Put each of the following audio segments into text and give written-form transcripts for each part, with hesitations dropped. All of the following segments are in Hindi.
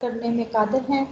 करने में कादिर हैं।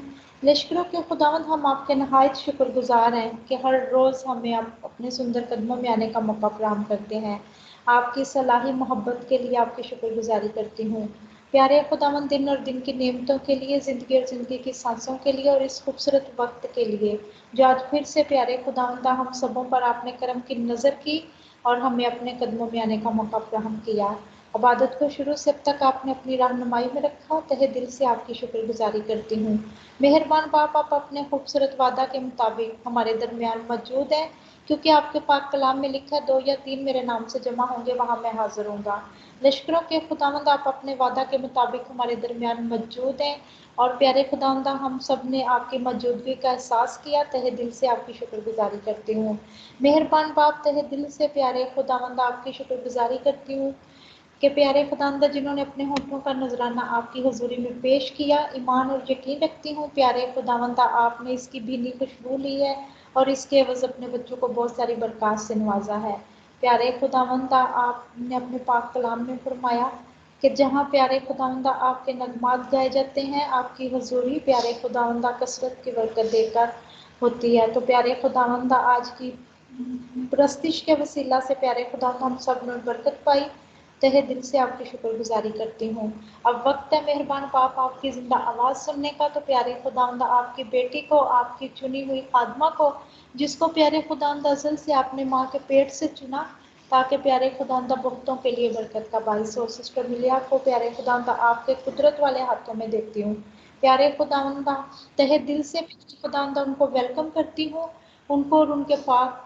लश्करों के खुदावंद, हम आपके नहायत शुक्रगुजार हैं कि हर रोज़ हमें आप अपने सुंदर कदमों में आने का मौका फराहम करते हैं। आपकी सलाही मोहब्बत के लिए आपकी शुक्रगुजारी करती हूँ। प्यारे खुदावंद, दिन और दिन की नेमतों के लिए, ज़िंदगी और ज़िंदगी की सांसों के लिए और इस खूबसूरत वक्त के लिए जो आज फिर से प्यारे खुदावंदा हम सबों पर आपने करम की नज़र की और हमें अपने कदमों में आने का मौका फराहम किया। इबादत को शुरू से अब तक आपने अपनी रहनुमाई में रखा, तहे दिल से आपकी शुक्रगुजारी करती हूँ। मेहरबान बाप, आप अपने खूबसूरत वादा के मुताबिक हमारे दरमियान मौजूद हैं, क्योंकि आपके पाक कलाम में लिखा है, 2 या 3 मेरे नाम से जमा होंगे वहाँ मैं हाजिर हूँगा। लश्करों के खुदावंद, आप अपने वादा के मुताबिक हमारे दरमियान मौजूद हैं और प्यारे खुदावंदा, हम सब ने आपकी मौजूदगी का एहसास किया, तहे दिल से आपकी शुक्रगुजारी करती हूँ। मेहरबान बाप, तहे दिल से प्यारे खुदावंदा आपकी शुक्रगुजारी करती हूँ कि प्यारे खुदावंद, जिन्होंने अपने होठों का नजराना आपकी हुजूरी में पेश किया, ईमान और यकीन रखती हूँ प्यारे खुदावंद, आपने इसकी भीनी खुशबू ली है और इसके एवज अपने बच्चों को बहुत सारी बरकत से नवाजा है। प्यारे खुदावंद, आपने अपने पाक कलाम में फरमाया कि जहाँ प्यारे खुदावंद आपके नगमात गाए जाते हैं, आपकी हुजूरी प्यारे खुदावंद कसरत की बरकत देकर होती है। तो प्यारे खुदावंद, आज की प्रस्तिश के वसीला से प्यारे खुदावंद हम सब ने बरकत पाई, तहे दिल से आपकी शुक्रगुजारी करती हूँ। अब वक्त है मेहरबान पाप आपकी जिंदा आवाज़ सुनने का। तो प्यारे खुदावंदा, आपकी बेटी को, आपकी चुनी हुई आदमा को, जिसको प्यारे खुदावंदा अज़ल से आपने माँ के पेट से चुना, ताकि प्यारे खुदावंदा बहुतों के लिए बरकत का बाइस हो। सिस्टर मिलिया को प्यारे खुदावंदा आपके कुदरत वाले हाथों में देती हूँ। प्यारे खुदावंदा, तहे दिल से खुदावंदा उनको वेलकम करती हूँ, उनको और उनके पाक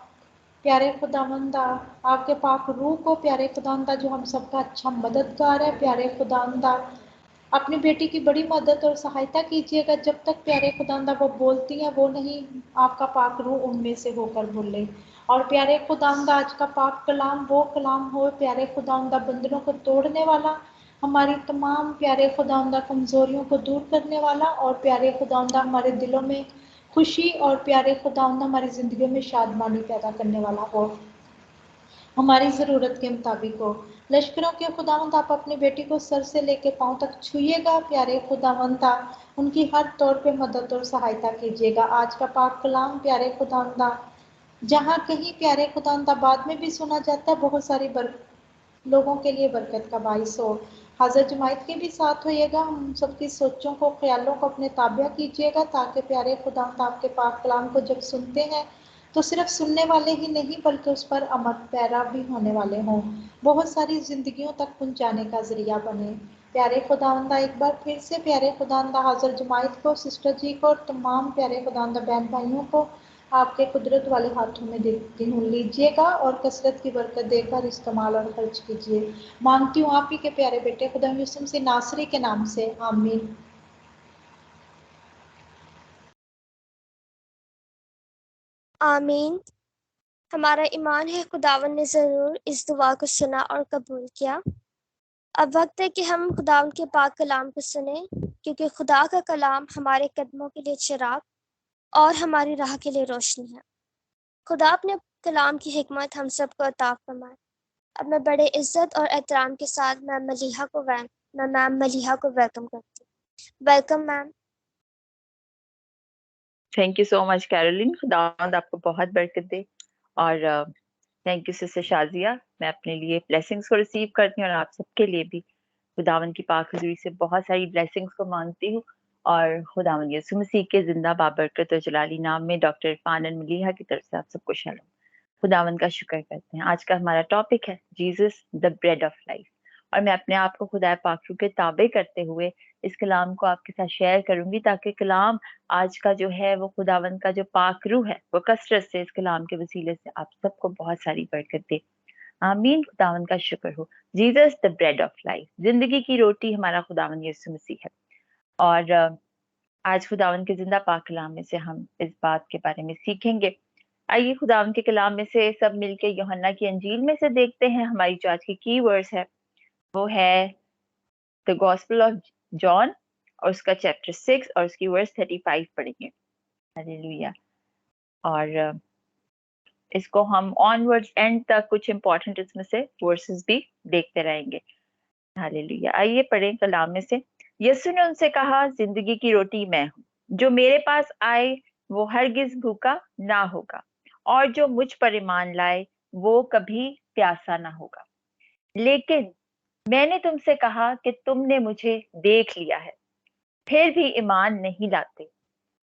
प्यारे खुदावंदा, आपके पाक रूह को प्यारे खुदावंदा, जो हम सबका अच्छा मददगार है, प्यारे खुदावंदा अपनी बेटी की बड़ी मदद और सहायता कीजिएगा। जब तक प्यारे खुदावंदा वो बोलती हैं, वो नहीं, आपका पाक रूह उनमें से होकर बोले। और प्यारे खुदावंदा, आज का पाक कलाम वो कलाम हो प्यारे खुदावंदा बंधनों को तोड़ने वाला, हमारी तमाम प्यारे खुदावंदा कमजोरियों को दूर करने वाला, और प्यारे खुदावंदा हमारे दिलों में खुशी और प्यारे खुदावंद हमारी ज़िंदगी में शादमानी पैदा करने वाला हो, हमारी ज़रूरत के मुताबिक हो। लश्करों के खुदावंद, आप अपनी बेटी को सर से लेकर पाँव तक छूइएगा प्यारे खुदावंद, उनकी हर तौर पे मदद और सहायता कीजिएगा। आज का पाक कलाम प्यारे खुदावंदा, जहाँ कहीं प्यारे खुदावंदा बाद में भी सुना जाता है, बहुत सारी लोगों के लिए बरकत का बाइस हो। हाज़िर जमायत के भी साथ होइएगा, हम सबकी सोचों को, ख्यालों को अपने ताबिया कीजिएगा, ताकि प्यारे खुदावंद आपके पाक कलाम को जब सुनते हैं तो सिर्फ सुनने वाले ही नहीं, बल्कि उस पर अमल पैरा भी होने वाले हों, बहुत सारी ज़िंदगियों तक पहुँचाने का ज़रिया बने। प्यारे खुदावंदा, एक बार फिर से प्यारे खुदावंदा हाज़िर जमायत को, सिस्टर जी को और तमाम प्यारे खुदावंदा बहन भाइयों को आपके कुदरत वाले हाथों में देती हूँ। लीजिएगा और कसरत की बरकत देकर इस्तेमाल और खर्च कीजिए। मांगती हूँ आप ही के प्यारे बेटे खुदा यूसुफ से नासरी के नाम से, आमीन। आमीन। हमारा ईमान है खुदावन ने ज़रूर इस दुआ को सुना और कबूल किया। अब वक्त है कि हम खुदावन के पाक कलाम को सुने, क्योंकि खुदा का कलाम हमारे कदमों के लिए चिराग और हमारी राह के लिए रोशनी है। खुदा अपने कलाम की हिकमत हम सबको अता फरमाए। अब मैं बड़े इज्जत और एहतराम के साथ मैम मलिहा को वेलकम करती हूँ। Welcome ma'am. Thank you so much Caroline, खुदावंद आपको बहुत बरकत दे। और थैंक यू सिस्टर शाजिया। मैं अपने लिए ब्लेसिंग्स को रिसीव करती हूँ और आप सबके लिए भी खुदावंद की पाक हुजूरी से बहुत सारी ब्लेसिंग्स को मांगती हूँ। और खुदावंद यीशु मसीह के जिंदा बाबरकत और जलाली नाम में डॉक्टर इरफान एंड मलीहा की तरफ से आप सबको सलाम। खुदावंद का शुक्र करते हैं। आज का हमारा टॉपिक है Jesus the bread of life, और मैं अपने आप को खुदा पाक रूह के ताबे करते हुए इस कलाम को आपके साथ शेयर करूंगी, ताकि कलाम आज का जो है वो खुदावंद का जो पाक रूह है वो कसरत से इस कलाम के वसीले से आप सबको बहुत सारी बरकत दे। आमीन। खुदावंद का शुक्र हो। Jesus the bread of life, जिंदगी की रोटी हमारा खुदावंद यीशु मसीह है। और आज खुदावंद के जिंदा पाक कलाम में से हम इस बात के बारे में सीखेंगे। आइए खुदावंद के कलाम में से सब मिलके यूहन्ना की अंजील में से देखते हैं। हमारी जो आज की कीवर्ड्स है वो है द गॉस्पेल ऑफ जॉन और उसका चैप्टर 6 और उसकी वर्स 35 पढ़ेंगे। हालेलुया। और इसको हम ऑनवर्ड्स एंड तक कुछ इंपॉर्टेंट इसमें से वर्सेस भी देखते रहेंगे। हालेलुया। आइए पढ़ें कलाम में से। यीशु ने उनसे कहा, जिंदगी की रोटी मैं हूँ, जो मेरे पास आए वो हरगिज भूखा ना होगा, और जो मुझ पर ईमान लाए वो कभी प्यासा ना होगा। लेकिन मैंने तुमसे कहा कि तुमने मुझे देख लिया है, फिर भी ईमान नहीं लाते।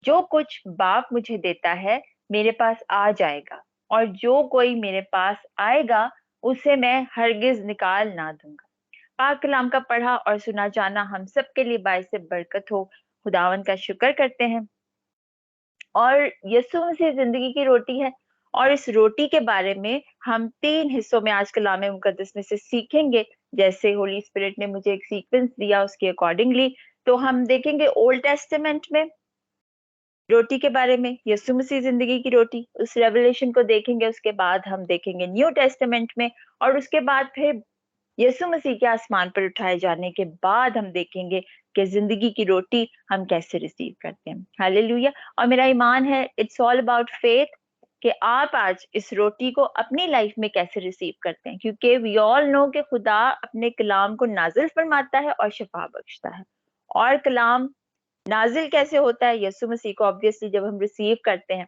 जो कुछ बाप मुझे देता है मेरे पास आ जाएगा, और जो कोई मेरे पास आएगा उसे मैं हरगिज निकाल ना दूंगा। पाक कलाम का पढ़ा और सुना जाना हम सब के लिए बाइस बरकत हो। खुदावन का शुक्र करते हैं। और यीशु मसीह जिंदगी की रोटी है, और इस रोटी के बारे में हम 3 हिस्सों में आज कलाम मुकद्दस में से सीखेंगे। जैसे होली स्पिरिट ने मुझे एक सीक्वेंस दिया उसके अकॉर्डिंगली, तो हम देखेंगे ओल्ड टेस्टामेंट में रोटी के बारे में, यीशु मसीह जिंदगी की रोटी, उस रेवलेशन को देखेंगे। उसके बाद हम देखेंगे न्यू टेस्टामेंट में, और उसके बाद फिर यीशु मसीह के आसमान पर उठाए जाने के बाद हम देखेंगे कि जिंदगी की रोटी हम कैसे रिसीव करते हैं। हालेलुया। और मेरा ईमान है इट्स ऑल अबाउट फेथ कि आप आज इस रोटी को अपनी लाइफ में कैसे रिसीव करते हैं, क्योंकि वी ऑल नो कि खुदा अपने कलाम को नाजिल फरमाता है और शिफा बख्शता है। और कलाम नाजिल कैसे होता है? यीशु मसीह को ऑब्वियसली जब हम रिसीव करते हैं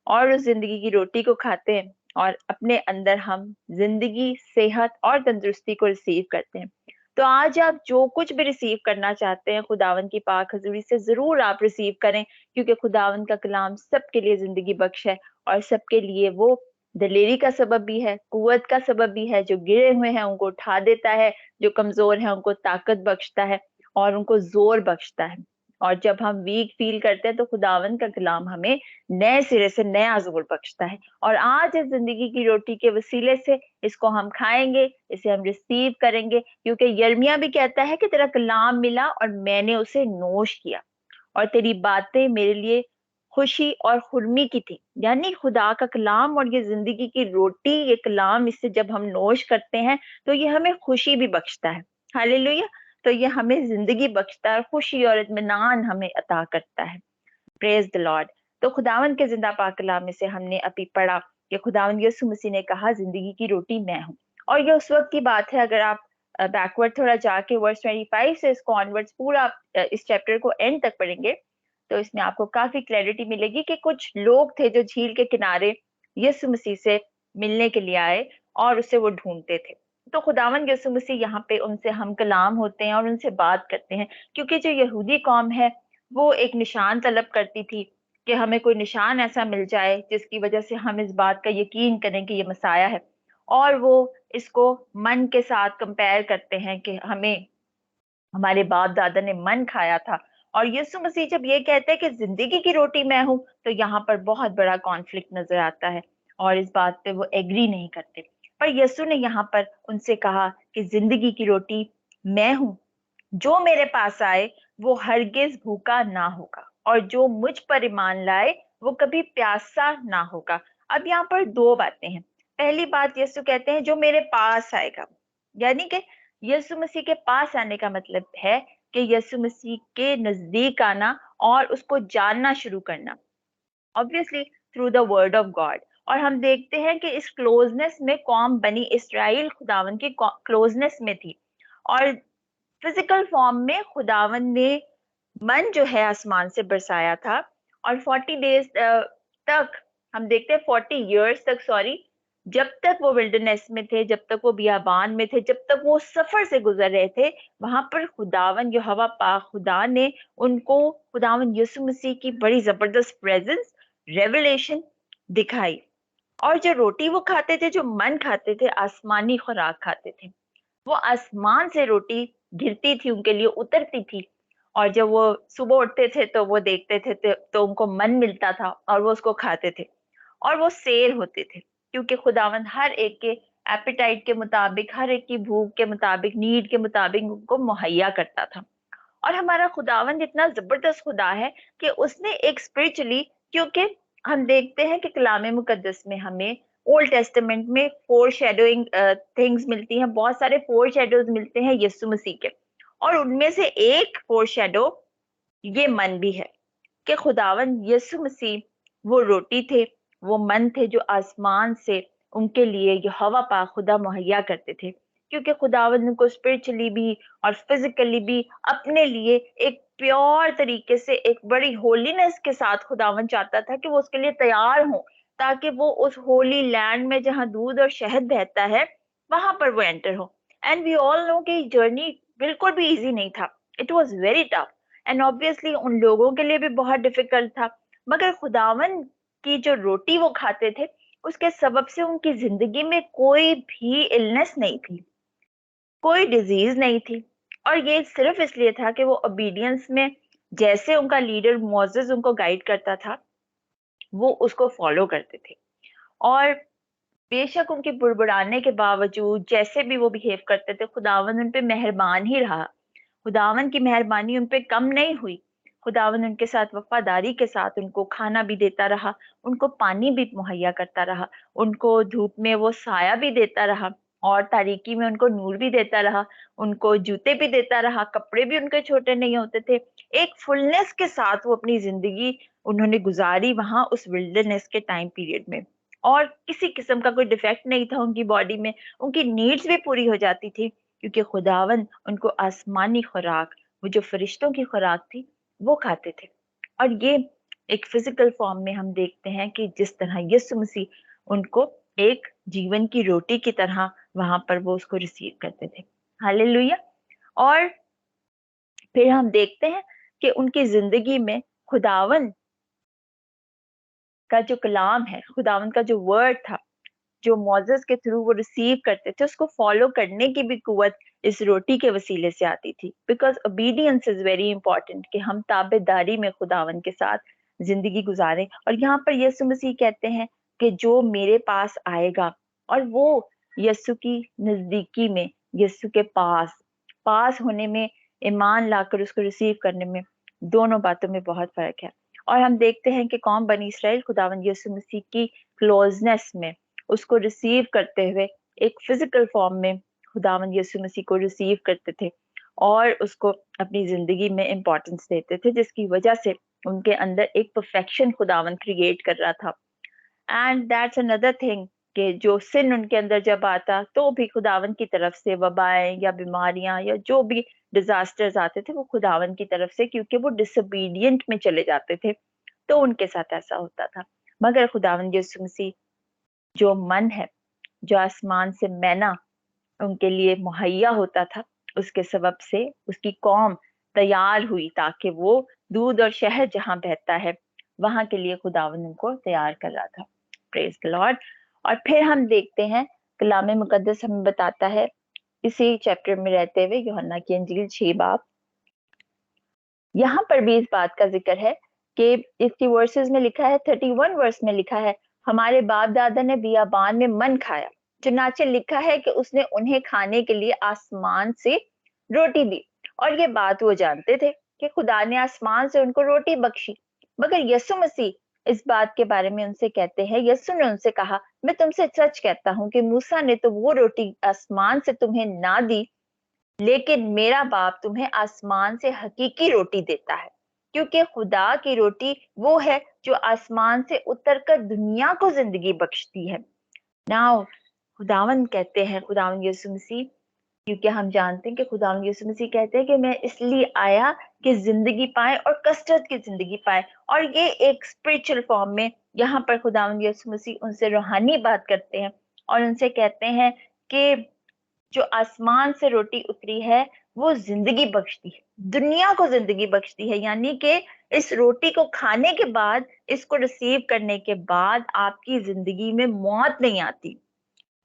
और उस जिंदगी की रोटी को खाते हैं, और अपने अंदर हम जिंदगी, सेहत और तंदुरुस्ती को रिसीव करते हैं। तो आज आप जो कुछ भी रिसीव करना चाहते हैं खुदावन की पाक हजूरी से जरूर आप रिसीव करें, क्योंकि खुदावन का कलाम सबके लिए जिंदगी बख्श है, और सबके लिए वो दलेरी का सबब भी है, कुव्वत का सबब भी है। जो गिरे हुए हैं उनको उठा देता है, जो कमजोर हैं उनको ताकत बख्शता है और उनको जोर बख्शता है। और जब हम वीक फील करते हैं तो खुदावन का कलाम हमें नए सिरे से नया जोर बख्शता है। और आज इस जिंदगी की रोटी के वसीले से इसको हम खाएंगे, इसे हम रिसीव करेंगे, क्योंकि यर्मिया भी कहता है कि तेरा कलाम मिला और मैंने उसे नोश किया, और तेरी बातें मेरे लिए खुशी और खुरमी की थी। यानी खुदा का कलाम और ये जिंदगी की रोटी, ये कलाम, इससे जब हम नोश करते हैं तो ये हमें खुशी भी बख्शता है। हालेलुया। तो ये हमें जिंदगी बख्शता है, खुशी और इत्मीनान हमें अता करता है। Praise the Lord. तो खुदावन के जिंदा पाक कलाम में से हमने अभी पढ़ा कि खुदावन यीशु मसीह ने कहा, जिंदगी की रोटी मैं हूँ। और ये उस वक्त की बात है, अगर आप बैकवर्ड थोड़ा जाके वर्स 25 से इसको ऑनवर्ड्स पूरा इस चैप्टर को एंड तक पढ़ेंगे, तो इसमें आपको काफी क्लैरिटी मिलेगी कि कुछ लोग थे जो झील के किनारे यीशु मसीह से मिलने के लिए आए और उसे वो ढूंढते थे। तो खुदावन यीशु मसीह यहाँ पे उनसे हम कलाम होते हैं और उनसे बात करते हैं, क्योंकि जो यहूदी कौम है वो एक निशान तलब करती थी कि हमें कोई निशान ऐसा मिल जाए जिसकी वजह से हम इस बात का यकीन करें कि ये मसाया है। और वो इसको मन के साथ कंपेयर करते हैं कि हमें हमारे बाप दादा ने मन खाया था। और यीशु मसीह जब ये कहते हैं कि जिंदगी की रोटी मैं हूं, तो यहाँ पर बहुत बड़ा कॉन्फ्लिक्ट नजर आता है और इस बात पे वो एग्री नहीं करते। पर यीशु ने यहाँ पर उनसे कहा कि जिंदगी की रोटी मैं हूं, जो मेरे पास आए वो हरगिज भूखा ना होगा, और जो मुझ पर ईमान लाए वो कभी प्यासा ना होगा। अब यहाँ पर दो बातें हैं। पहली बात, यीशु कहते हैं जो मेरे पास आएगा, यानी कि यीशु मसीह के पास आने का मतलब है कि यीशु मसीह के नजदीक आना और उसको जानना शुरू करना, obviously through the word of God. और हम देखते हैं कि इस क्लोजनेस में कौम बनी इसराइल खुदावन की क्लोजनेस में थी, और फिजिकल फॉर्म में खुदावन ने मन जो है आसमान से बरसाया था। और 40 डेज तक हम देखते हैं, 40 इयर्स तक, सॉरी, जब तक वो विल्डरनेस में थे, जब तक वो बियाबान में थे, जब तक वो सफर से गुजर रहे थे, वहां पर खुदावन यहोवा पाक खुदा ने उनको खुदावन यीशु मसीह की बड़ी जबरदस्त प्रेजेंस, रेवलेशन दिखाई। और जो रोटी वो खाते थे, जो मन खाते थे, आसमानी खुराक खाते थे। वो आसमान से रोटी गिरती थी, उनके लिए उतरती थी, और जब वो सुबह उठते थे तो वो देखते थे तो उनको मन मिलता था और वो उसको खाते थे, और वो सेर होते थे, क्योंकि खुदावंद हर एक के एपिटाइट के मुताबिक, हर एक की भूख के मुताबिक, नीड के मुताबिक उनको मुहैया करता था। और हमारा खुदावंद इतना जबरदस्त खुदा है कि उसने एक स्पिरिचुअली, क्योंकि हम देखते हैं कि कलाम मुकद्दस में हमें ओल्ड टेस्टामेंट में फोर शेडोइंग थिंग्स मिलती हैं, बहुत सारे फोर शेडोज मिलते हैं यीशु मसीह के, और उनमें से एक फोर शेडो ये मन भी है कि खुदावन यीशु मसीह वो रोटी थे, वो मन थे जो आसमान से उनके लिए यहोवा पाक खुदा मुहैया करते थे। क्योंकि खुदावंद उनको स्पिरिचुअली भी और फिजिकली भी अपने लिए एक प्योर तरीके से, एक बड़ी होलीनेस के साथ खुदावंद चाहता था कि वो उसके लिए तैयार हो, ताकि वो उस होली लैंड में जहाँ दूध और शहद बहता है वहां पर वो एंटर हो। एंड वी ऑल नो कि जर्नी बिल्कुल भी इजी नहीं था, it was very tough, and obviously उन लोगों के लिए भी बहुत डिफिकल्ट था। मगर खुदावन की जो रोटी वो खाते थे उसके सबब से उनकी जिंदगी में कोई भी इलनेस नहीं थी, कोई डिजीज नहीं थी। और ये सिर्फ इसलिए था कि वो ओबीडियंस में, जैसे उनका लीडर मोसेस उनको गाइड करता था, वो उसको फॉलो करते थे। और बेशक उनके बुड़बुड़ाने के बावजूद जैसे भी वो बिहेव करते थे, खुदावन उन पे मेहरबान ही रहा। खुदावन की मेहरबानी उन पे कम नहीं हुई। खुदावन उनके साथ वफादारी के साथ उनको खाना भी देता रहा, उनको पानी भी मुहैया करता रहा, उनको धूप में वो साया भी देता रहा और तारीकी में उनको नूर भी देता रहा, उनको जूते भी देता रहा, कपड़े भी उनके छोटे नहीं होते थे। एक फुलनेस के साथ वो अपनी जिंदगी उन्होंने गुजारी वहां उस विल्डरनेस के टाइम पीरियड में। और किसी किस्म का कोई डिफेक्ट नहीं था उनकी बॉडी में, उनकी नीड्स भी पूरी हो जाती थी, क्योंकि खुदावन उनको आसमानी खुराक, वो जो फरिश्तों की खुराक थी, वो खाते थे। और ये एक फिजिकल फॉर्म में हम देखते हैं कि जिस तरह यीशु मसीह उनको एक जीवन की रोटी की तरह वहां पर वो उसको रिसीव करते थे। हालेलुया। और फिर हम देखते हैं कि उनकी जिंदगी में खुदावन का जो कलाम है, खुदावन का जो वर्ड था, जो मोसेस के थ्रू वो रिसीव करते थे, उसको फॉलो करने की भी कुवत इस रोटी के वसीले से आती थी। Because obedience is very important, कि हम ताबेदारी में खुदावन के साथ जिंदगी गुजारें। और यहाँ पर यीशु मसीह कहते हैं कि जो मेरे पास आएगा, और वो यीशु की नजदीकी में, यीशु के पास पास होने में, ईमान लाकर उसको रिसीव करने में, दोनों बातों में बहुत फर्क है। और हम देखते हैं कि कौम बनी इसराइल खुदावन यीशु मसीह की क्लोजनेस में उसको रिसीव करते हुए एक फिजिकल फॉर्म में खुदावन यीशु मसीह को रिसीव करते थे और उसको अपनी जिंदगी में इम्पोर्टेंस देते थे, जिसकी वजह से उनके अंदर एक परफेक्शन खुदावन क्रिएट कर रहा था। एंड दैट्स अनदर थिंग कि जो सिन उनके अंदर जब आता तो भी खुदावन की तरफ से वबाएं या बीमारियां या जो भी डिजास्टर्स आते थे वो खुदावन की तरफ से, क्योंकि वो डिसोबीडियंट में चले जाते थे, तो उनके साथ ऐसा होता था। मगर खुदावन यीशु मसीह जो मन है, जो आसमान से मैना उनके लिए मुहैया होता था, उसके सबब से उसकी कौम तैयार हुई, ताकि वो दूध और शहद जहां बहता है वहां के लिए खुदावन उनको तैयार कर रहा था। Praise the Lord. और फिर हम देखते हैं कलाम मुकद्दस हमें बताता है, इसी चैप्टर में रहते हुए, यूहन्ना की इंजील 6 बाब, यहाँ पर भी इस बात का जिक्र है कि इसकी वर्सेस में लिखा है, 31 वर्स में लिखा है, हमारे बाप दादा ने बियाबान में मन खाया, चुनाचे लिखा है कि उसने उन्हें खाने के लिए आसमान से रोटी दी। और ये बात वो जानते थे कि खुदा ने आसमान से उनको रोटी बख्शी। मगर यीशु मसीह इस बात के बारे में उनसे कहते हैं, यीशु ने उनसे कहा, मैं तुमसे सच कहता हूं कि मूसा ने तो वो रोटी आसमान से तुम्हें ना दी, लेकिन मेरा बाप तुम्हें आसमान से हकीकी रोटी देता है, क्योंकि खुदा की रोटी वो है जो आसमान से उतरकर दुनिया को जिंदगी बख्शती है। नाउ खुदावन कहते हैं, खुदावन यीशु मसीह, क्योंकि हम जानते हैं कि खुदावन यीशु मसीह कहते हैं कि मैं इसलिए आया कि जिंदगी पाए और कसरत की जिंदगी पाए। और ये एक स्पिरिचुअल फॉर्म में यहाँ पर खुदावन यीशु मसीह उनसे रूहानी बात करते हैं और उनसे कहते हैं कि जो आसमान से रोटी उतरी है वो जिंदगी बख्शती है, दुनिया को जिंदगी बख्शती है। यानी कि इस रोटी को खाने के बाद, इसको रिसीव करने के बाद आपकी जिंदगी में मौत नहीं आती,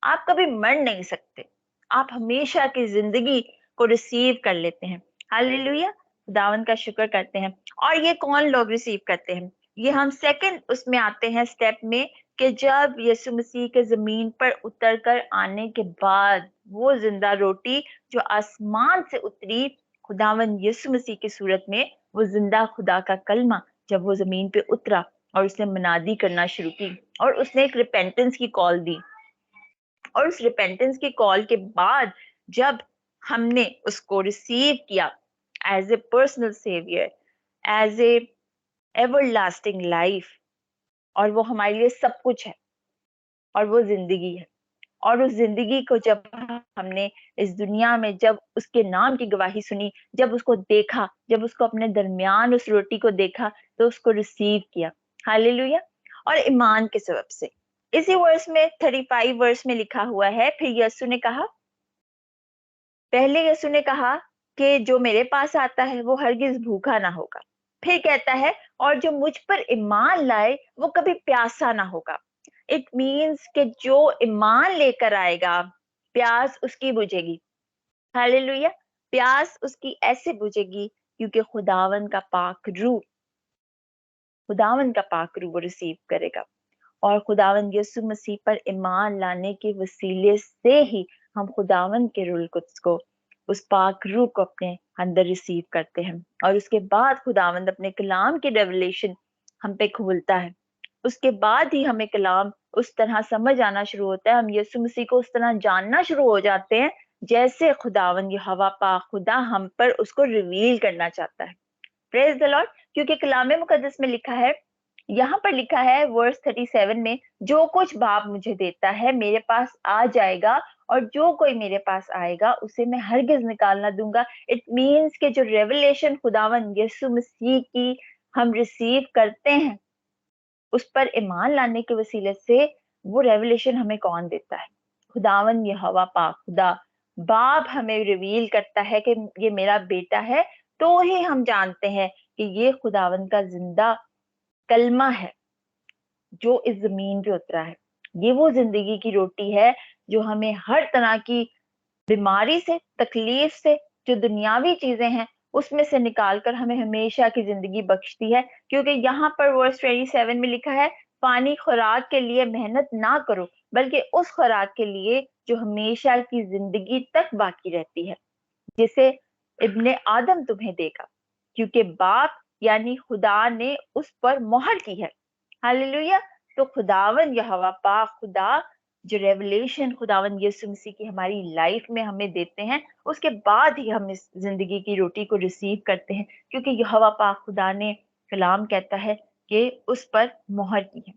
आप कभी मर नहीं सकते, आप हमेशा की जिंदगी को रिसीव कर लेते हैं। हालेलुया, खुदावन का शुक्र करते हैं। और ये कौन लोग रिसीव करते हैं? ये हम सेकंड उसमें आते हैं स्टेप में, कि जब यीशु मसीह के जमीन पर उतर कर आने के बाद वो जिंदा रोटी जो आसमान से उतरी, खुदावन यीशु मसीह की सूरत में, वो जिंदा खुदा का कलमा जब वो जमीन पे उतरा और उसने मनादी करना शुरू की और उसने एक रिपेंटेंस की कॉल दी, और उस रिपेंटेंस की कॉल के बाद जब हमने उसको रिसीव किया as a personal saviour, as a everlasting life, और वो हमारे लिए सब कुछ है और वो जिंदगी है, और उस जिंदगी को जब हमने इस दुनिया में, जब उसके नाम की गवाही सुनी, जब उसको देखा, जब उसको अपने दरमियान उस रोटी को देखा, तो उसको रिसीव किया। हालेलुया। और ईमान के सबब से इसी वर्स में 35 वर्स में लिखा हुआ है, फिर यीशु ने कहा, पहले यीशु ने कहा कि जो मेरे पास आता है वो हरगिज भूखा ना होगा। फिर कहता है, और जो मुझ पर ईमान लाए वो कभी प्यासा ना होगा। इट मीन्स कि जो ईमान लेकर आएगा, प्यास उसकी बुझेगी। हालेलुया। प्यास उसकी ऐसे बुझेगी क्योंकि खुदावन का पाक रूह वो रिसीव करेगा। और खुदावन यीशु मसीह पर ईमान लाने के वसीले से ही हम खुदावन के रूह कुद्स को, उस पाक रूह को अपने अंदर रिसीव करते हैं। और उसके बाद खुदावंद अपने कलाम की रेवलेशन हम पे खोलता है। उसके बाद ही हमें कलाम उस तरह समझ आना शुरू होता है, हम यीशु मसीह को उस तरह जानना शुरू हो जाते हैं जैसे खुदावन यहोवा पाक खुदा हम पर उसको रिवील करना चाहता है। Praise the Lord. क्योंकि कलाम मुकद्दस में लिखा है, यहाँ पर लिखा है वर्स 37 में, जो कुछ बाप मुझे देता है मेरे पास आ जाएगा, और जो कोई मेरे पास आएगा उसे मैं हरगिज निकाल ना दूंगा। इट मीन्स के जो रेवलेशन खुदावन यीशु मसीह की हम रिसीव करते हैं, उस पर ईमान लाने के वसीले से, वो रेवलेशन हमें कौन देता है? खुदावन यहोवा पाक खुदा बाप हमें रिवील करता है कि ये मेरा बेटा है। तो ही हम जानते हैं कि ये खुदावन का जिंदा कलमा है जो इस जमीन पे उतरा है। ये वो जिंदगी की रोटी है जो हमें हर तरह की बीमारी से, तकलीफ से, जो दुनियावी चीजें हैं उसमें से निकालकर हमें हमेशा की जिंदगी बख्शती है। क्योंकि यहाँ पर वर्स 27 में लिखा है, पानी खुराक के लिए मेहनत ना करो, बल्कि उस खुराक के लिए जो हमेशा की जिंदगी तक बाकी रहती है, जिसे इब्ने आदम तुम्हें देगा, क्योंकि बाप यानी खुदा ने उस पर मोहर की है। हालेलुया। तो खुदावन यहोवा पाक खुदा जो रेवलेशन खुदावन यीशु मसीह की हमारी लाइफ में हमें देते हैं, उसके बाद ही हम इस जिंदगी की रोटी को रिसीव करते हैं, क्योंकि यहोवा पाक खुदा ने, कलाम कहता है कि उस पर मोहर की है।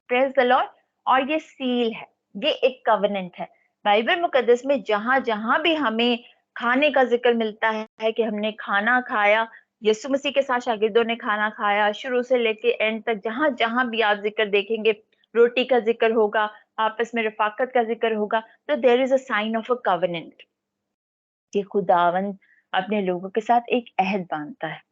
Praise the Lord. और ये सील है, ये एक कवनेंट है। बाइबल मुकद्दस में जहां जहां भी हमें खाने का जिक्र मिलता है कि हमने खाना खाया, यीशु मसीह के साथ शागिर्दों ने खाना खाया, शुरू से लेके एंड तक जहां जहां भी आप जिक्र देखेंगे, रोटी का जिक्र होगा, आपस में रफाकत का जिक्र होगा, तो there is a sign of a covenant कि खुदावंद अपने लोगों के साथ एक अहद बांधता है।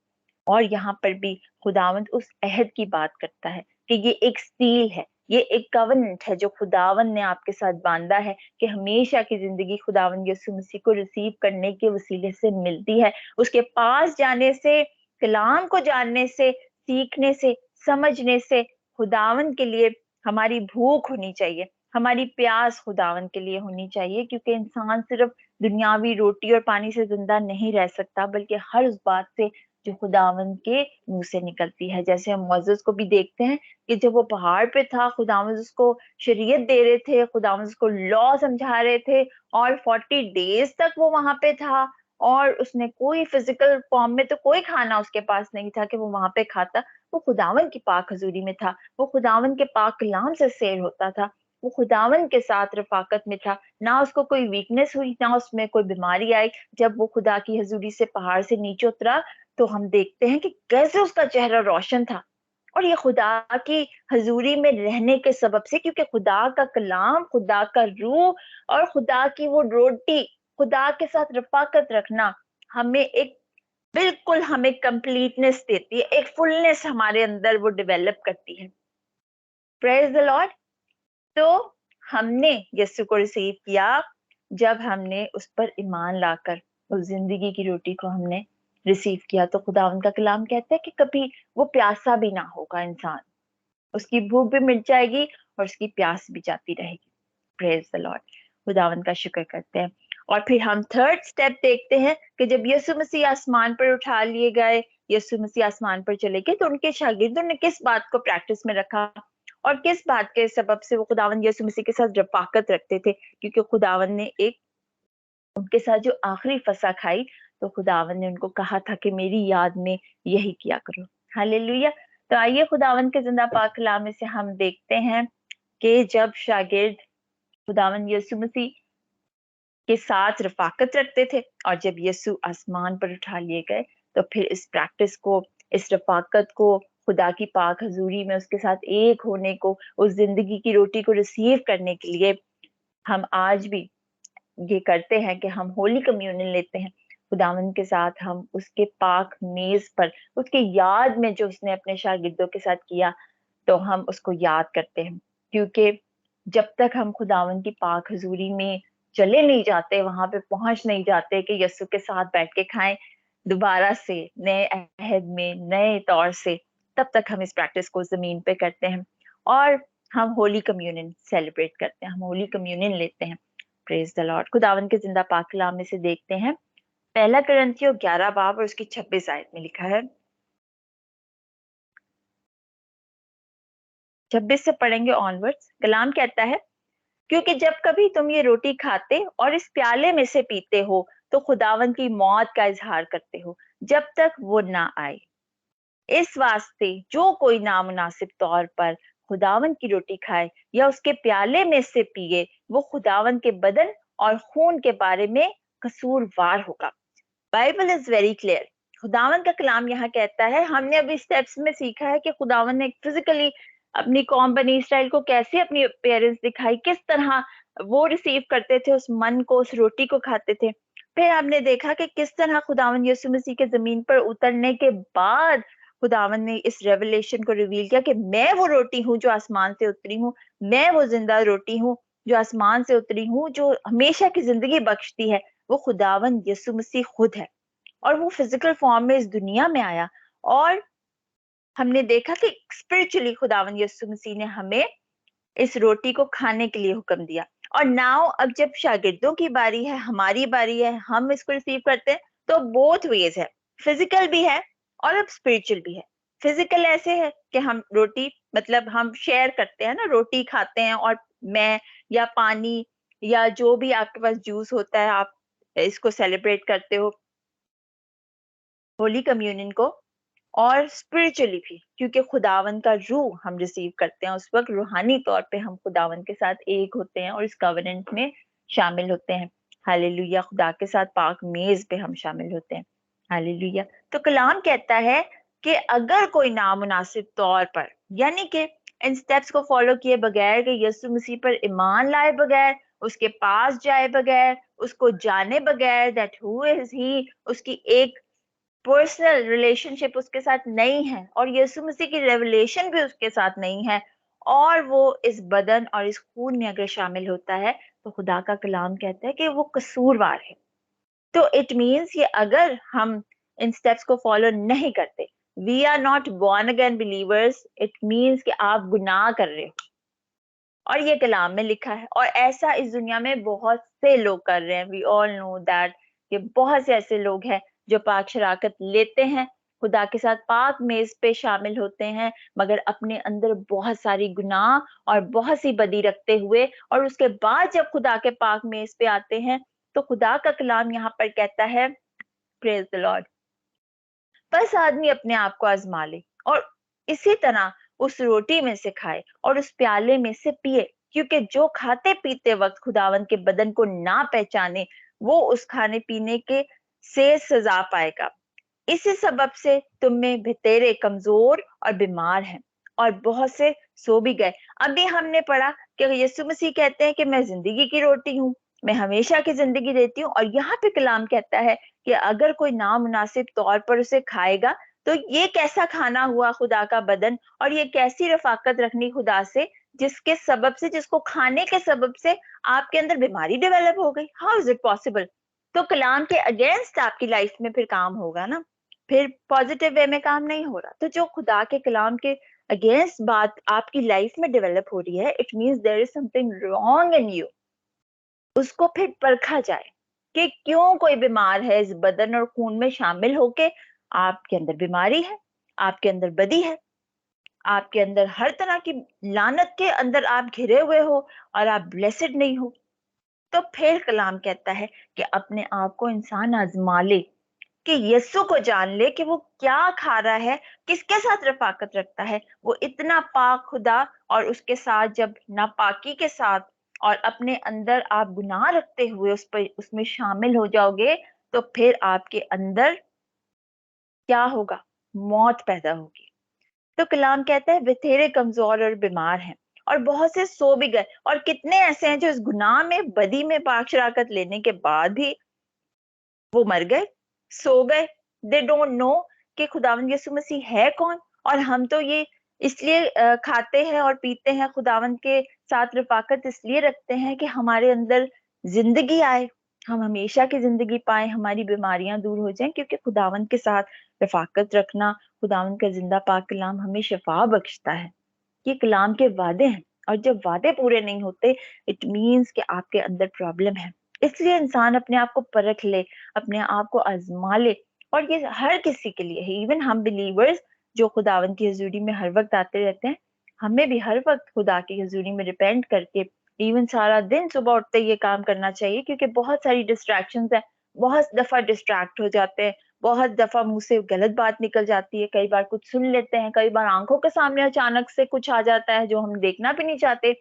और यहाँ पर भी खुदावंद उस अहद की बात करता है कि ये एक सील है, ये एक कवनेंट है जो खुदावंद ने आपके साथ बांधा है कि हमेशा की जिंदगी खुदावंद यीशु मसीह को रिसीव करने के वसीले से मिलती है। उसके पास जाने से, कलाम को जानने से, सीखने से, समझने से खुदावंद के लिए हमारी भूख होनी चाहिए, हमारी प्यास खुदावंद के लिए होनी चाहिए। क्योंकि इंसान सिर्फ दुनियावी रोटी और पानी से जिंदा नहीं रह सकता, बल्कि हर उस बात से जो खुदावंद के मुंह से निकलती है। जैसे हम मोसेस को भी देखते हैं कि जब वो पहाड़ पे था, खुदावंद उसको शरीयत दे रहे थे, खुदावंद उसको लॉ समझा रहे थे, और 40 डेज तक वो वहां पे था, और उसने कोई फिजिकल फॉर्म में तो कोई खाना उसके पास नहीं था कि वो वहां पे खाता। वो खुदावंद की पाक हजूरी में था, वो खुदावंद के पाक कलाम से सैर होता था, वो खुदावंद के साथ रफाकत में था। ना उसको कोई वीकनेस हुई, ना उसमें कोई बीमारी आई। जब वो खुदा की हजूरी से पहाड़ से नीचे उतरा, तो हम देखते हैं कि कैसे उसका चेहरा रोशन था। और ये खुदा की हजूरी में रहने के सबब से, क्योंकि खुदा का कलाम, खुदा का रूह और खुदा की वो रोटी, खुदा के साथ रफाकत रखना हमें एक बिल्कुल हमें कंप्लीटनेस देती है, एक फुलनेस हमारे अंदर वो डेवलप करती है। Praise the Lord. तो हमने यीशु को रिसीव किया जब हमने उस पर ईमान लाकर उस जिंदगी की रोटी को हमने रिसीव किया। तो खुदा उनका कलाम कहता है कि कभी वो प्यासा भी ना होगा इंसान, उसकी भूख भी मिट जाएगी और उसकी प्यास भी जाती रहेगी। Praise the Lord. खुदावन का शुक्र करते हैं। और फिर हम थर्ड स्टेप देखते हैं कि जब यीशु मसीह आसमान पर उठा लिए गए, यीशु मसीह आसमान पर चले गए, तो उनके शागिर्दों ने किस बात को प्रैक्टिस में रखा और किस बात के सबब से वो खुदावन यीशु मसीह के साथ रफाकत रखते थे? क्योंकि खुदावन ने एक उनके साथ जो आखिरी फसा खाई, तो खुदावन ने उनको कहा था कि मेरी याद में यही किया करो। हालेलुया। तो आइए खुदावन के जिंदा पाक कलाम में से हम देखते हैं कि जब शागिर्द खुदावन यीशु मसीह के साथ रफाकत रखते थे, और जब यीशु आसमान पर उठा लिए गए तो फिर इस प्रैक्टिस को, इस रफाकत को, खुदा की पाक हजूरी में उसके साथ एक होने को, उस जिंदगी की रोटी को रिसीव करने के लिए हम आज भी ये करते हैं कि हम होली कम्युनियन लेते हैं खुदावन के साथ। हम उसके पाक मेज पर उसके याद में जो उसने अपने शागिर्दों के साथ किया, तो हम उसको याद करते हैं, क्योंकि जब तक हम खुदावन की पाक हजूरी में चले नहीं जाते, वहां पे पहुंच नहीं जाते कि यीशु के साथ बैठ के खाएं दोबारा से नए अहद में नए तौर से, तब तक हम इस प्रैक्टिस को जमीन पे करते हैं और हम होली कम्युनियन सेलिब्रेट करते हैं, हम होली कम्युनियन लेते हैं। Praise the Lord. खुदावन के जिंदा पाक कलाम में से देखते हैं, पहला कुरिन्थियों 11 बाब और उसकी 26 आयत में लिखा है, 26 से पढ़ेंगे ऑनवर्ड्स। कलाम कहता है, क्योंकि जब कभी तुम ये रोटी खाते और इस प्याले में से पीते हो तो खुदावन की मौत का इजहार करते हो जब तक वो ना आए। इस वास्ते जो कोई नामुनासिब तौर पर खुदावन की रोटी खाए या उसके प्याले में से पिए, वो खुदावन के बदन और खून के बारे में कसूरवार होगा। Bible is very clear. खुदावन का कलाम यहाँ कहता है, हमने अभी स्टेप्स में सीखा है कि खुदावन ने फिजिकली अपनी कौम बनी इसराइल को कैसे अपनी अपीयरेंस दिखाई, किस तरह वो रिसीव करते थे उस मन को, उस रोटी को खाते थे। फिर हमने देखा कि किस तरह खुदावन यीशु मसीह के जमीन पर उतरने के बाद खुदावन ने इस रेवलेशन को रिवील किया कि मैं वो रोटी हूँ जो आसमान से उतरी हूँ, मैं वो जिंदा रोटी हूँ जो आसमान से उतरी हूँ, जो हमेशा की जिंदगी बख्शती है। वो खुदावन यीशु मसीह खुद है और वो फिजिकल फॉर्म में इस दुनिया में आया। और हमने देखा कि स्पिरिचुअली खुदावन यीशु मसीह ने हमें इस रोटी को खाने के लिए हुक्म दिया। और नाउ अब जब शागिर्दों की बारी है, हमारी बारी है, हम इसको रिसीव करते हैं, तो बोथ वेज है, फिजिकल भी है और अब स्पिरिचुअल भी है। फिजिकल ऐसे है कि हम रोटी, मतलब हम शेयर करते हैं ना, रोटी खाते हैं और मैं या पानी या जो भी आपके पास जूस होता है, आप इसको सेलिब्रेट करते हो होली कम्युनियन को। और स्पिरिचुअली भी, क्योंकि खुदावन का रूह हम रिसीव करते हैं, उस वक्त रूहानी तौर पे हम खुदावन के साथ एक होते हैं और इस कवेनेंट में शामिल होते हैं। हालेलुया। खुदा के साथ पाक मेज पे हम शामिल होते हैं। हालेलुया। तो कलाम कहता है कि अगर कोई नामुनासिब तौर पर, यानी कि इन स्टेप्स को फॉलो किए बगैर, कि यीशु मसीह पर ईमान लाए बगैर, उसके पास जाए बगैर, उसको जाने बगैर, दैट हु इज ही, उसकी एक पर्सनल रिलेशनशिप उसके साथ नहीं है और यीशु मसीह की रेवलेशन भी उसके साथ नहीं है, और वो इस बदन और इस खून में अगर शामिल होता है, तो खुदा का कलाम कहता है कि वो कसूरवार है। तो इट मीन्स ये, अगर हम इन स्टेप्स को फॉलो नहीं करते, we are not born again believers, it means कि आप गुनाह कर रहे हो। और ये कलाम में लिखा है, और ऐसा इस दुनिया में बहुत से लोग कर रहे हैं। वी ऑल नो दैट, ये बहुत से ऐसे लोग हैं जो पाक शराकत लेते हैं, खुदा के साथ पाक मेज पे शामिल होते हैं, मगर अपने अंदर बहुत सारी गुनाह और बहुत सी बदी रखते हुए, और उसके बाद जब खुदा के पाक मेज पे आते हैं, तो खुदा का कलाम यहाँ पर कहता है, प्रेज द लॉर्ड, बस आदमी अपने आप को आजमा ले और इसी तरह उस रोटी में से खाए और उस प्याले में से पिए, क्योंकि जो खाते पीते वक्त खुदावन के बदन को ना पहचाने, वो उस खाने पीने के से सजा पाएगा। इसी सबब से तुम में भितेरे कमजोर और बीमार हैं और बहुत से सो भी गए। अभी हमने पढ़ा कि यीशु मसीह कहते हैं कि मैं जिंदगी की रोटी हूँ, मैं हमेशा की जिंदगी देती हूँ, और यहाँ पे कलाम कहता है कि अगर कोई नामुनासिब तौर पर उसे खाएगा, तो ये कैसा खाना हुआ खुदा का बदन, और ये कैसी रफाकत रखनी खुदा से, जिसके सबब से, जिसको खाने के सबब से आपके अंदर बीमारी डेवलप हो गई। How is it possible? तो कलाम के अगेंस्ट आपकी लाइफ में फिर काम होगा ना, फिर पॉजिटिव वे में काम नहीं हो रहा। तो जो खुदा के कलाम के अगेंस्ट बात आपकी लाइफ में डेवलप हो रही है, it means there is something wrong in you. उसको फिर परखा जाए कि क्यों कोई बीमार है, इस बदन और खून में शामिल होके आपके अंदर बीमारी है, आपके अंदर बदी है, आपके अंदर हर तरह की लानत के अंदर आप घिरे हुए हो और आप ब्लेसेड नहीं हो। तो फिर कलाम कहता है कि अपने आप को इंसान आजमा ले, कि यीशु को जान ले कि वो क्या खा रहा है, किसके साथ रफाकत रखता है। वो इतना पाक खुदा और उसके साथ जब नापाकी के साथ और अपने अंदर आप गुनाह रखते हुए उसमें शामिल हो जाओगे, तो फिर आपके अंदर क्या होगा? मौत पैदा होगी। तो कलाम कहता है बथेरे कमजोर और बीमार हैं, और बहुत से सो भी गए, और कितने ऐसे हैं जो इस गुनाह में, बदी में पाक शराकत लेने के बाद भी वो मर गए, सो गए। दे डोंट नो कि खुदावंद यीशु मसीह है कौन। और हम तो ये इसलिए खाते हैं और पीते हैं, खुदावंद के साथ रफाकत इसलिए रखते हैं कि हमारे अंदर जिंदगी आए, हम हमेशा की जिंदगी पाए, हमारी बीमारियां दूर हो जाएं, क्योंकि खुदावंद के साथ रफाकत रखना, खुदावंद का जिंदा पाक कलाम हमें शफा बख्शता है। ये कलाम के वादे हैं, और जब वादे पूरे नहीं होते, इट मीन्स कि आपके अंदर प्रॉब्लम है। इसलिए इंसान अपने आप को परख ले, अपने आप को आजमा ले। और ये हर किसी के लिए है, इवन हम बिलीवर्स जो खुदावन की हजूरी में हर वक्त आते रहते हैं, हमें भी हर वक्त खुदा की हजूरी में रिपेंट करके इवन सारा दिन सुबह उठते ये काम करना चाहिए, क्योंकि बहुत सारी डिस्ट्रैक्शंस है, बहुत दफा डिस्ट्रैक्ट हो जाते हैं, बहुत दफा मुंह से गलत बात निकल जाती है, कई बार कुछ सुन लेते हैं, कई बार आंखों के सामने अचानक से कुछ आ जाता है जो हम देखना भी नहीं चाहते।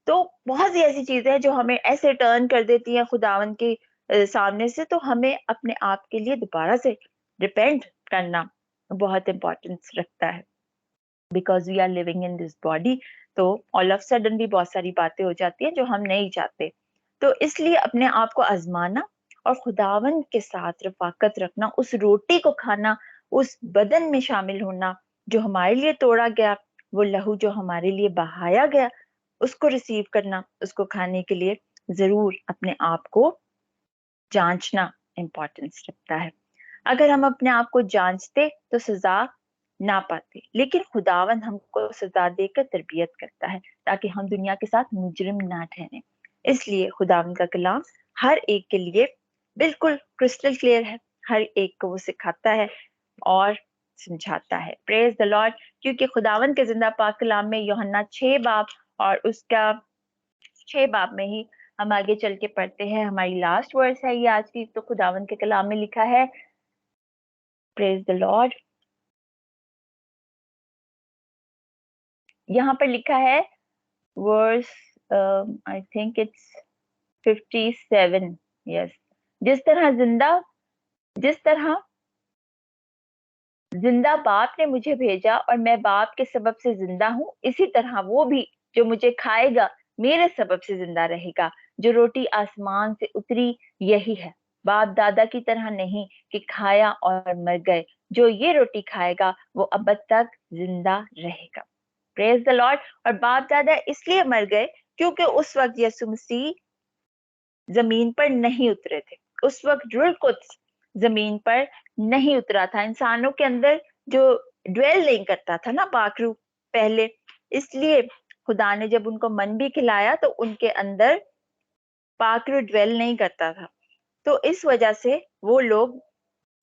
तो बहुत सी ऐसी चीजें हैं जो हमें ऐसे टर्न कर देती हैं खुदावन के सामने से। तो हमें अपने आप के लिए दोबारा से रिपेंट करना बहुत इंपॉर्टेंस रखता है, because we are living in this body. तो ऑल ऑफ सडन भी बहुत सारी बातें हो जाती हैं जो हम नहीं चाहते। तो इसलिए अपने आप को आजमाना और खुदावन के साथ रफाकत रखना, उस रोटी को खाना, उस बदन में शामिल होना जो हमारे लिए तोड़ा गया, वो लहू जो हमारे लिए बहाया गया, उसको रिसीव करना, उसको खाने के लिए जरूर अपने आप को जांचना इंपॉर्टेंस रखता है। अगर हम अपने आप को जांचते तो सजा ना पाते, लेकिन खुदावन हमको सजा देकर तरबियत करता है ताकि हम दुनिया के साथ मुजरिम ना ठहरे। इसलिए खुदावन का कलाम हर एक के लिए बिल्कुल क्रिस्टल क्लियर है, हर एक को वो सिखाता है और समझाता है। Praise the Lord. क्योंकि खुदावन के जिंदा पाक कलाम में यूहन्ना 6 बाब और उसका 6 बाब में ही हम आगे चल के पढ़ते हैं, हमारी लास्ट वर्स है ये आज की। तो खुदावन के कलाम में लिखा है, प्रेज द लॉर्ड, यहाँ पर लिखा है verse I think it's 57। Yes, जिस तरह जिंदा बाप ने मुझे भेजा और मैं बाप के सबब से जिंदा हूँ, इसी तरह वो भी जो मुझे खाएगा मेरे सबब से जिंदा रहेगा। जो रोटी आसमान से उतरी यही है, बाप दादा की तरह नहीं कि खाया और मर गए। जो ये रोटी खाएगा वो अब तक जिंदा रहेगा। Praise the Lord. और बाप दादा इसलिए मर गए क्योंकि उस वक्त यीशु मसीह जमीन पर नहीं उतरे थे। उस वक्त रूह कुद्स जमीन पर नहीं उतरा था, इंसानों के अंदर जो ड्वेल नहीं करता था ना पाक रूह पहले। इसलिए खुदा ने जब उनको मन भी खिलाया तो उनके अंदर पाक रूह ड्वेल नहीं करता था, तो इस वजह से वो लोग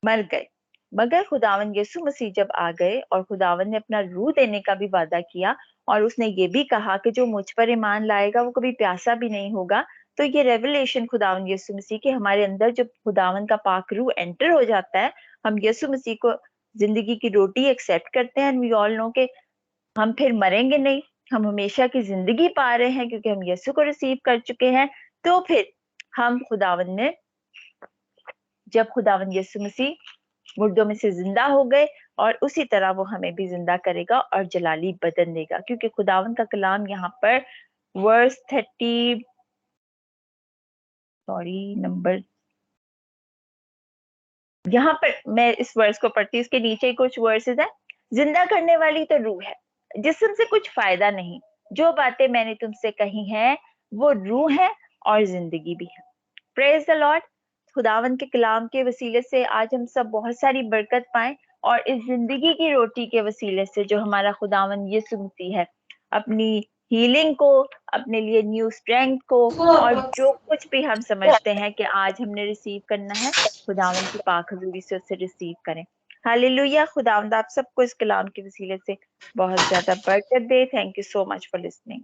मर गए। मगर खुदावन यीशु मसीह जब आ गए और खुदावन ने अपना रूह देने का भी वादा किया, और उसने ये भी कहा कि जो मुझ पर ईमान लाएगा वो कभी प्यासा भी नहीं होगा। तो ये रेवलेशन खुदावन यीशु मसीह के हमारे अंदर जब खुदावन का पाक रूह एंटर हो जाता है, हम यीशु मसीह को जिंदगी की रोटी एक्सेप्ट करते हैं, वी ऑल नो के हम फिर मरेंगे नहीं, हम हमेशा की जिंदगी पा रहे हैं क्योंकि हम यीशु को रिसीव कर चुके हैं। तो फिर हम खुदावन ने, जब खुदावन यीशु मसीह मुर्दों में से जिंदा हो गए, और उसी तरह वो हमें भी जिंदा करेगा और जलाली बदन देगा। क्योंकि खुदावन का कलाम यहाँ पर वर्स 30 नंबर, यहाँ पर मैं इस वर्स को पढ़ती, इसके नीचे कुछ वर्सेस है। जिंदा करने वाली तो रूह है, जिस्म से कुछ फायदा नहीं। जो बातें मैंने तुमसे कही हैं वो रूह है और जिंदगी भी है। Praise the Lord. खुदावन के कलाम के वसीले से आज हम सब बहुत सारी बरकत पाएं, और इस जिंदगी की रोटी के वसीले से जो हमारा खुदावन यीशु मसीह है, अपनी हीलिंग को, अपने लिए न्यू स्ट्रेंथ को, और जो कुछ भी हम समझते हैं कि आज हमने रिसीव करना है, खुदावन की पाक हजूरी से उससे रिसीव करें। हालेलुया। खुदावंद आप सबको इस कलाम के वसीले से बहुत ज्यादा बरकत दे। Thank you so much for listening.